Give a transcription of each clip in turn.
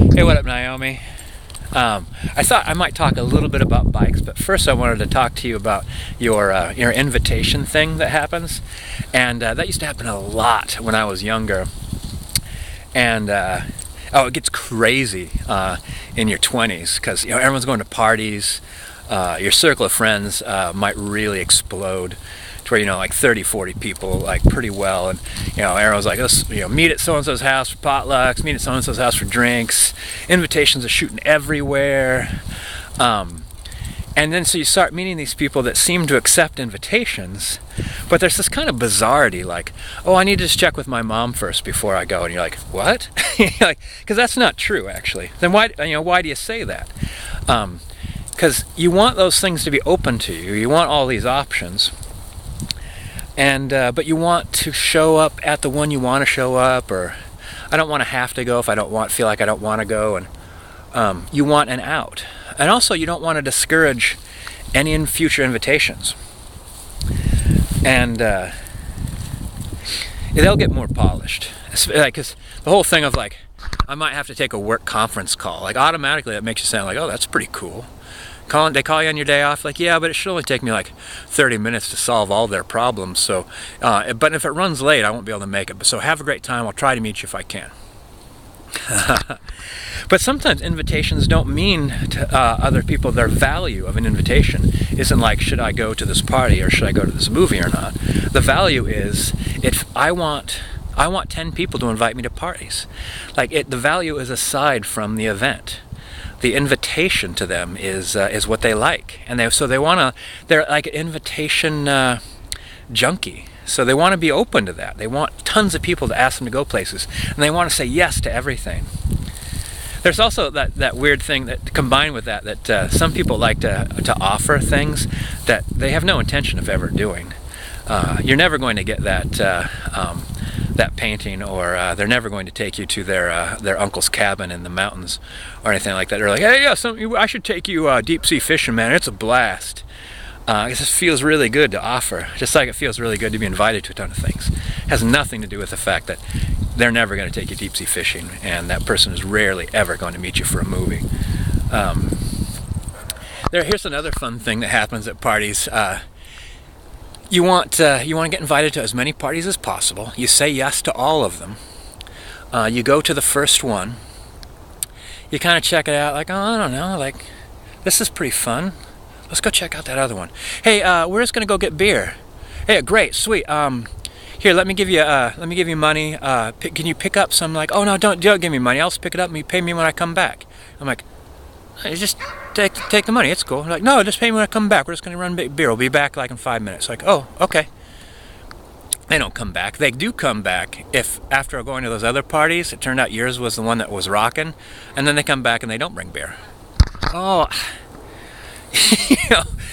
Hey, what up, Naomi? I thought I might talk a little bit about bikes, but first I wanted to talk to you about your invitation thing that happens, and that used to happen a lot when I was younger. And it gets crazy in your 20s because everyone's going to parties. Your circle of friends might really explode to where like 30, 40 people like pretty well, and everyone's like, let's meet at so and so's house for potlucks, meet at so and so's house for drinks. Invitations are shooting everywhere, and then so you start meeting these people that seem to accept invitations, but there's this kind of bizarrity, like, oh, I need to just check with my mom first before I go, and you're like, what? Like, because that's not true actually. Then why do you say that? Because you want those things to be open to you. You want all these options, and but you want to show up at the one you want to show up, or I don't want to have to go if I don't feel like I don't want to go, and you want an out, and also you don't want to discourage any future invitations, and they'll get more polished, because the whole thing of like, I might have to take a work conference call, like automatically that makes you sound like, oh, that's pretty cool. They call you on your day off, like, yeah, but it should only take me like 30 minutes to solve all their problems. So, but if it runs late, I won't be able to make it. So have a great time. I'll try to meet you if I can. But sometimes invitations don't mean to other people their value of an invitation isn't like, should I go to this party or should I go to this movie or not? The value is, if I want 10 people to invite me to parties. Like the value is aside from the event. The invitation to them is what they like, and they're like an invitation junkie. So they want to be open to that. They want tons of people to ask them to go places, and they want to say yes to everything. There's also that weird thing that combined with that some people like to offer things that they have no intention of ever doing. You're never going to get that painting, or they're never going to take you to their uncle's cabin in the mountains or anything like that. They're like, hey, yeah, I should take you deep sea fishing, man. It's a blast. It just feels really good to offer, just like it feels really good to be invited to a ton of things. It has nothing to do with the fact that they're never going to take you deep sea fishing, and that person is rarely ever going to meet you for a movie. Here's another fun thing that happens at parties. You want to get invited to as many parties as possible. You say yes to all of them. You go to the first one. You kind of check it out, like, oh, I don't know, like, this is pretty fun. Let's go check out that other one. Hey, we're just gonna go get beer. Hey, great, sweet. Here, let me give you money. Can you pick up some? Like, oh no, don't give me money. I'll just pick it up and you pay me when I come back. I'm like, hey, just take the money. It's cool. Like, no, just pay me when I come back. We're just gonna run beer. We'll be back like in 5 minutes. Like, oh, okay. They don't come back. They do come back if after going to those other parties, it turned out yours was the one that was rocking, and then they come back and they don't bring beer. Oh.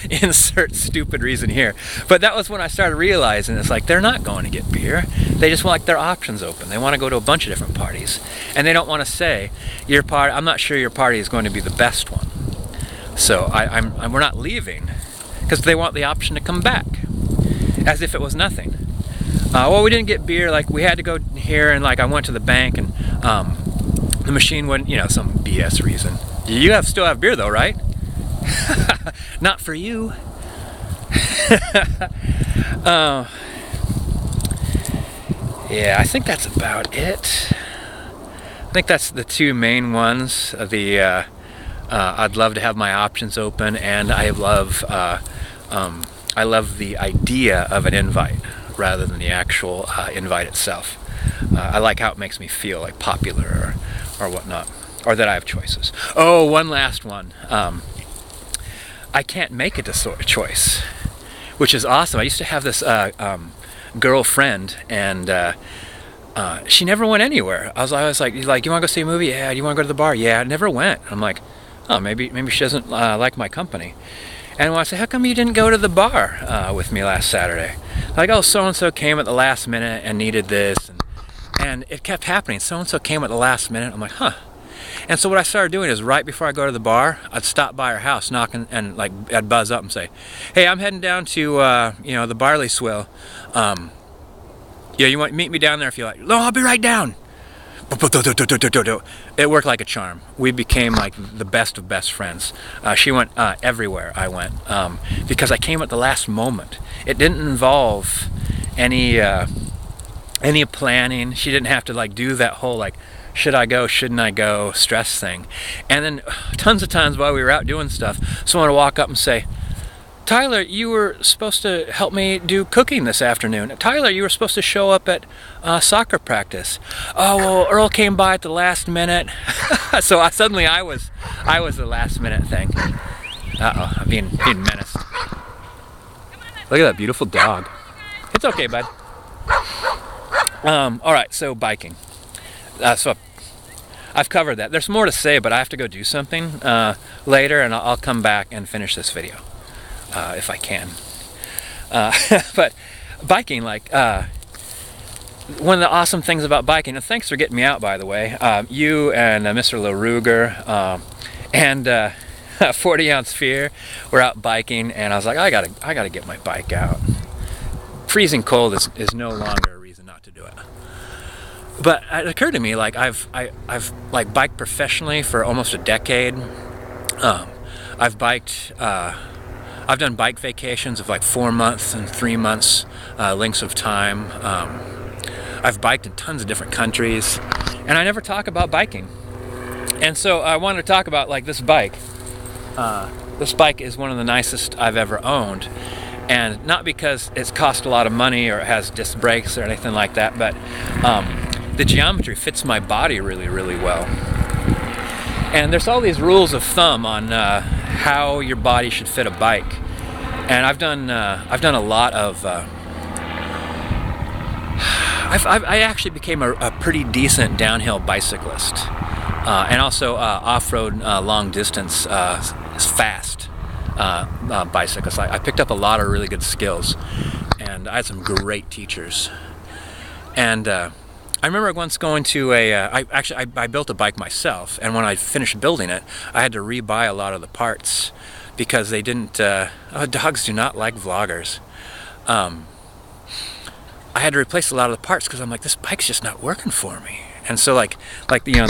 Insert stupid reason here, but that was when I started realizing it's like they're not going to get beer. They just want like their options open. They want to go to a bunch of different parties, and they don't want to say your party. I'm not sure your party is going to be the best one. So we're not leaving because they want the option to come back, as if it was nothing. Well, we didn't get beer. Like we had to go here, and like I went to the bank, and the machine wouldn't. Some BS reason. You still have beer though, right? Not for you. Yeah, I think that's about it. I think that's the two main ones. I'd love to have my options open, and I love the idea of an invite rather than the actual invite itself. I like how it makes me feel like popular or whatnot, or that I have choices. Oh, one last one. I can't make a choice, which is awesome. I used to have this girlfriend, and she never went anywhere. I was like, you want to go see a movie? Yeah. Do you want to go to the bar? Yeah. I never went. I'm like, oh, maybe she doesn't like my company. And when I say, how come you didn't go to the bar with me last Saturday? Like, oh, so-and-so came at the last minute and needed this, and it kept happening. So-and-so came at the last minute. I'm like, huh. And so what I started doing is right before I go to the bar, I'd stop by her house, knocking, and like I'd buzz up and say, "Hey, I'm heading down to the Barley Swill. You want to meet me down there if you like?" "No, I'll be right down." It worked like a charm. We became like the best of best friends. She went everywhere I went because I came at the last moment. It didn't involve any planning. She didn't have to like do that whole like should I go, shouldn't I go stress thing. And then tons of times while we were out doing stuff, someone would walk up and say, Tyler, you were supposed to help me do cooking this afternoon. Tyler, you were supposed to show up at soccer practice. Oh, well, Earl came by at the last minute. So suddenly I was the last minute thing. Uh-oh, I'm being menaced. Look at that beautiful dog. It's okay, bud. All right, so biking. So I've covered that. There's more to say, but I have to go do something later, and I'll come back and finish this video. If I can. But biking, like, one of the awesome things about biking, and thanks for getting me out, by the way, you and Mr. LaRuger and 40 Ounce Fear were out biking, and I was like, I gotta get my bike out. Freezing cold is no longer a reason not to do it. But it occurred to me, like, I've like biked professionally for almost a decade. I've biked. I've done bike vacations of like 4 months and 3 months lengths of time. I've biked in tons of different countries, and I never talk about biking. And so I wanted to talk about like this bike. This bike is one of the nicest I've ever owned, and not because it's cost a lot of money or it has disc brakes or anything like that, but the geometry fits my body really, really well. And there's all these rules of thumb on how your body should fit a bike, and I've done a lot of. I actually became a pretty decent downhill bicyclist, and also off-road, long distance, fast bicyclist. I picked up a lot of really good skills, and I had some great teachers. And I remember once going to I built a bike myself, and when I finished building it, I had to rebuy a lot of the parts because they didn't, dogs do not like vloggers. I had to replace a lot of the parts because I'm like, this bike's just not working for me. And so like you know,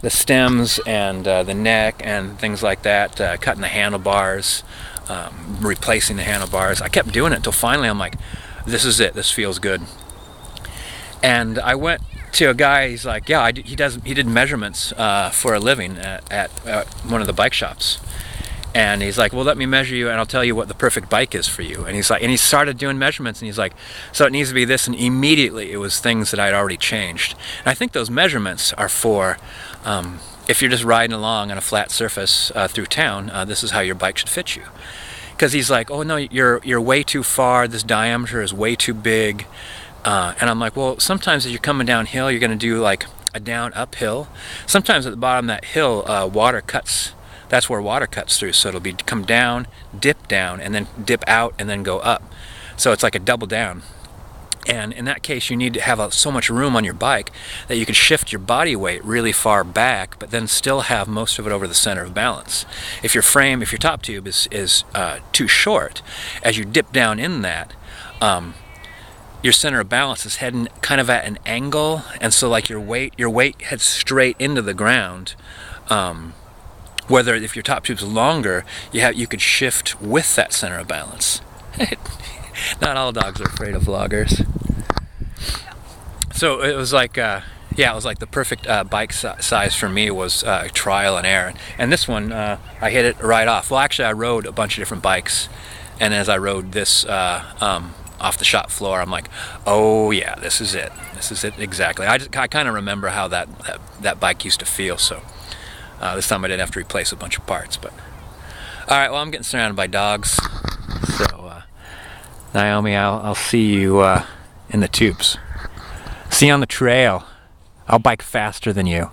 the stems and the neck and things like that, cutting the handlebars, replacing the handlebars. I kept doing it until finally I'm like, this is it, this feels good. And I went to a guy. He's like, yeah, he did measurements for a living at one of the bike shops. And he's like, well, let me measure you and I'll tell you what the perfect bike is for you. And he's like, and he started doing measurements, and he's like, so it needs to be this, and immediately it was things that I'd already changed. And I think those measurements are for if you're just riding along on a flat surface through town, this is how your bike should fit you. Because he's like, oh no, you're way too far, this diameter is way too big. And I'm like, well, sometimes as you're coming downhill, you're going to do like a down uphill. Sometimes at the bottom of that hill, water cuts. That's where water cuts through. So it'll come down, and then dip out, and then go up. So it's like a double down. And in that case, you need to have so much room on your bike that you can shift your body weight really far back, but then still have most of it over the center of balance. If your top tube is too short, as you dip down in that, your center of balance is heading kind of at an angle, and so like your weight heads straight into the ground. Whether if your top tube's longer, you could shift with that center of balance. Not all dogs are afraid of vloggers. So it was like, it was like the perfect bike size for me was trial and error. And this one, I hit it right off. Well, actually, I rode a bunch of different bikes, and as I rode this off the shop floor, I'm like, oh yeah, this is it. This is it exactly. I kind of remember how that bike used to feel. So this time I didn't have to replace a bunch of parts. But all right, well, I'm getting surrounded by dogs. So Naomi, I'll see you in the tubes. See you on the trail. I'll bike faster than you.